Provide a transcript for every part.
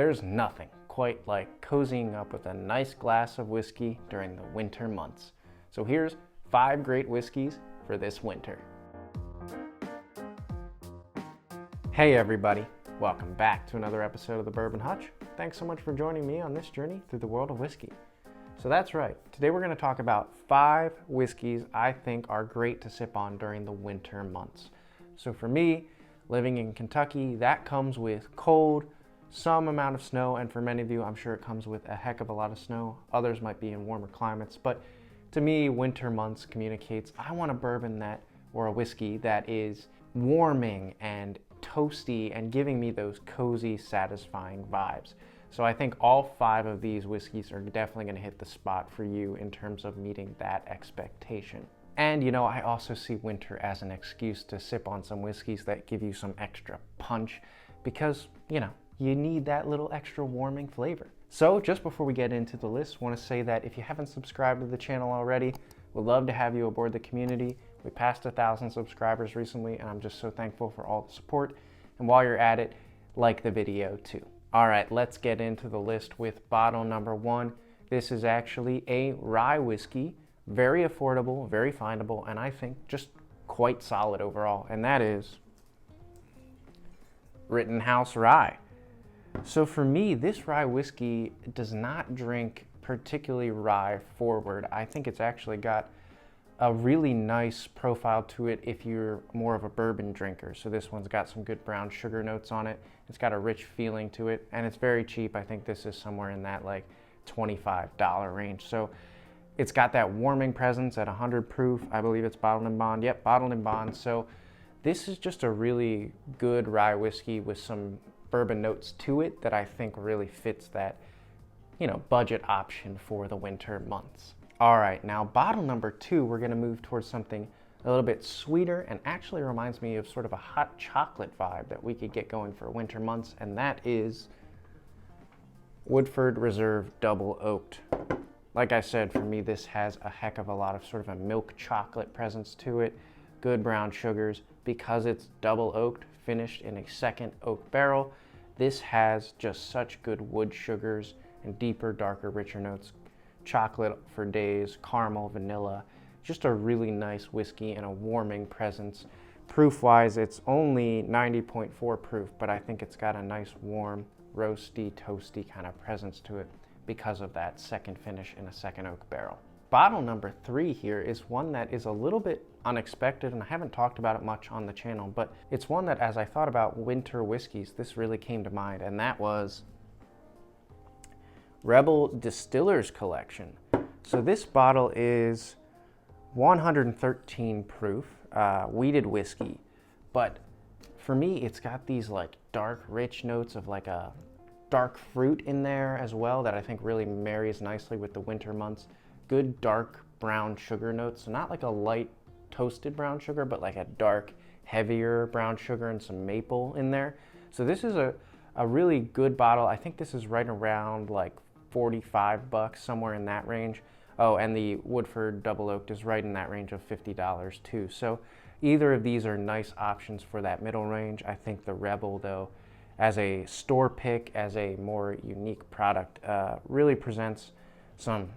There's nothing quite like cozying up with a nice glass of whiskey during the winter months. So here's 5 great whiskeys for this winter. Hey everybody, welcome back to another episode of the Bourbon Hutch. Thanks so much for joining me on this journey through the world of whiskey. So that's right, today we're going to talk about 5 whiskeys I think are great to sip on during the winter months. So for me, living in Kentucky, that comes with cold, some amount of snow, and for many of you, I'm sure it comes with a heck of a lot of snow. Others might be in warmer climates, but to me, winter months communicates I want a bourbon or a whiskey that is warming and toasty and giving me those cozy, satisfying vibes. So I think all 5 of these whiskeys are definitely going to hit the spot for you in terms of meeting that expectation. And you know, I also see winter as an excuse to sip on some whiskeys that give you some extra punch because, you know, you need that little extra warming flavor. So just before we get into the list, I want to say that if you haven't subscribed to the channel already, we'd love to have you aboard the community. We passed 1,000 subscribers recently, and I'm just so thankful for all the support. And while you're at it, like the video too. All right, let's get into the list with bottle number 1. This is actually a rye whiskey, very affordable, very findable, and I think just quite solid overall, and that is Rittenhouse Rye. So for me, this rye whiskey does not drink particularly rye forward. I think it's actually got a really nice profile to it if you're more of a bourbon drinker. So this one's got some good brown sugar notes on it. It's got a rich feeling to it, and it's very cheap. I think this is somewhere in that like $25 range. So it's got that warming presence at 100 proof. I believe it's bottled in bond. Yep, bottled in bond. So this is just a really good rye whiskey with some bourbon notes to it that I think really fits that, you know, budget option for the winter months. All right, now bottle number 2, we're gonna move towards something a little bit sweeter and actually reminds me of sort of a hot chocolate vibe that we could get going for winter months, and that is Woodford Reserve Double Oaked. Like I said, for me, this has a heck of a lot of sort of a milk chocolate presence to it, good brown sugars. Because it's double oaked, finished in a second oak barrel, this has just such good wood sugars and deeper, darker, richer notes. Chocolate for days, caramel, vanilla, just a really nice whiskey and a warming presence. Proof-wise, it's only 90.4 proof, but I think it's got a nice warm, roasty, toasty kind of presence to it because of that second finish in a second oak barrel. Bottle number 3 here is one that is a little bit unexpected, and I haven't talked about it much on the channel, but it's one that as I thought about winter whiskeys, this really came to mind, and that was Rebel Distillers Collection. So this bottle is 113 proof, wheated whiskey, but for me, it's got these like dark, rich notes of like a dark fruit in there as well that I think really marries nicely with the winter months. Good dark brown sugar notes, so not like a light toasted brown sugar, but like a dark, heavier brown sugar and some maple in there. So this is a really good bottle. I think this is right around like $45, somewhere in that range. Oh, and the Woodford Double Oaked is right in that range of $50 too. So either of these are nice options for that middle range. I think the Rebel, though, as a store pick, as a more unique product, really presents some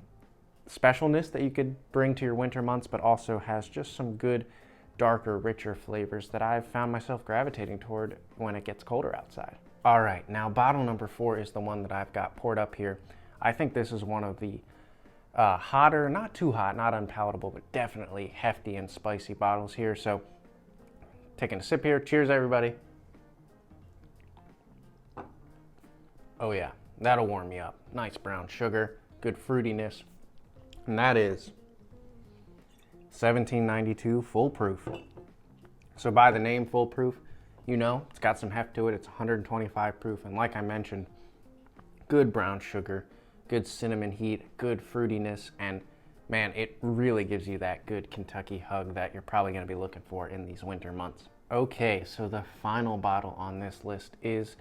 specialness that you could bring to your winter months, but also has just some good, darker, richer flavors that I've found myself gravitating toward when it gets colder outside. All right, now bottle number 4 is the one that I've got poured up here. I think this is one of the hotter, not too hot, not unpalatable, but definitely hefty and spicy bottles here. So taking a sip here. Cheers, everybody. Oh yeah, that'll warm me up. Nice brown sugar, good fruitiness. And that is 1792 full proof. So by the name full proof, you know, it's got some heft to it. It's 125 proof. And like I mentioned, good brown sugar, good cinnamon heat, good fruitiness. And man, it really gives you that good Kentucky hug that you're probably going to be looking for in these winter months. Okay, so the final bottle on this list is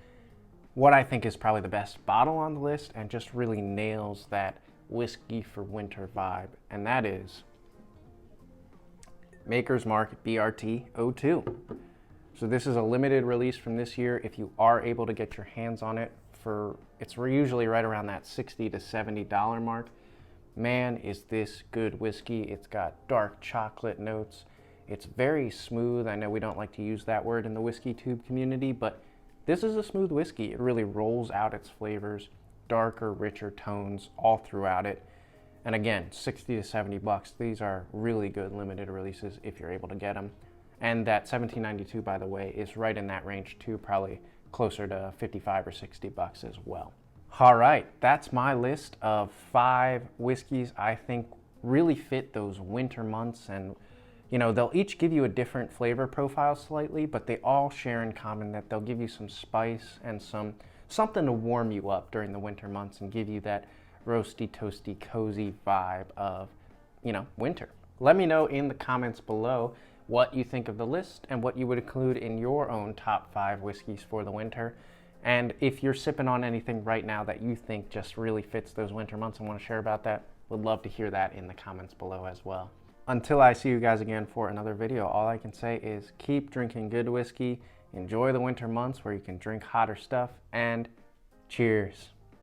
what I think is probably the best bottle on the list and just really nails that whiskey for winter vibe, and that is Maker's Mark BRT 02. So this is a limited release from this year. If you are able to get your hands on it It's usually right around that $60 to $70 mark. Man, is this good whiskey. It's got dark chocolate notes. It's very smooth. I know we don't like to use that word in the whiskey tube community, but this is a smooth whiskey. It really rolls out its flavors, darker, richer tones all throughout it. And again, 60 to 70 bucks. These are really good limited releases if you're able to get them. And that $17.92, by the way, is right in that range too, probably closer to 55 or 60 bucks as well. All right, that's my list of 5 whiskeys I think really fit those winter months. And you know, they'll each give you a different flavor profile slightly, but they all share in common that they'll give you some spice and something to warm you up during the winter months and give you that roasty, toasty, cozy vibe of, you know, winter. Let me know in the comments below what you think of the list and what you would include in your own top 5 whiskeys for the winter. And if you're sipping on anything right now that you think just really fits those winter months and want to share about that, would love to hear that in the comments below as well. Until I see you guys again for another video, all I can say is keep drinking good whiskey, enjoy the winter months where you can drink hotter stuff, and cheers.